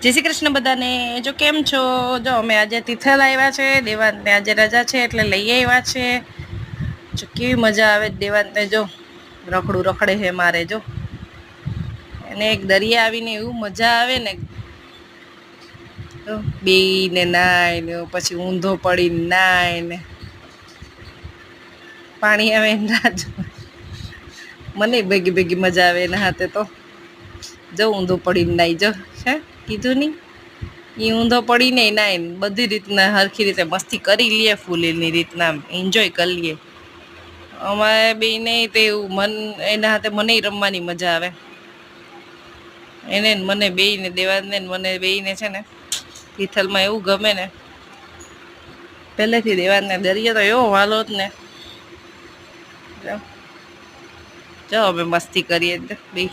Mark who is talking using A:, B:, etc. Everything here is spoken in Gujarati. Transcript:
A: જય શ્રી કૃષ્ણ બધાને। જો કેમ છો? જો અમે આજે તિથલ આવ્યા છે, દેવાંતને આજે રજા છે એટલે લઈ આવ્યા છે। જો કેવી મજા આવે દેવાંતને, જો રખડું રખડે છે મારે, જો એને એક દરિયા આવીને એવું મજા આવે ને, બેને નાય ને પછી ઊંધો પડીને નાય ને પાણી આવે ને રાહ મને ભેગી ભેગી મજા આવે એના હાથે તો। જો ઊંધો પડીને નાઈ, જો હે કીધું ની એ ઊંધો પડીને નાય, બધી રીતના હરખી રીતે મસ્તી કરી લઈએ, ફૂલ એની રીતના એન્જોય કરી લઈએ। અમારે બી નહીં તો એવું મન એના હાથે મને રમવાની મજા આવે, એને મને બેયને, દેવાંતને મને બેયને છે ને તિથલમાં એવું ગમે ને, પહેલેથી દેવાંતને દરિયો તો એવો વાલો જ ને। જો અમે મસ્તી કરીએ બે,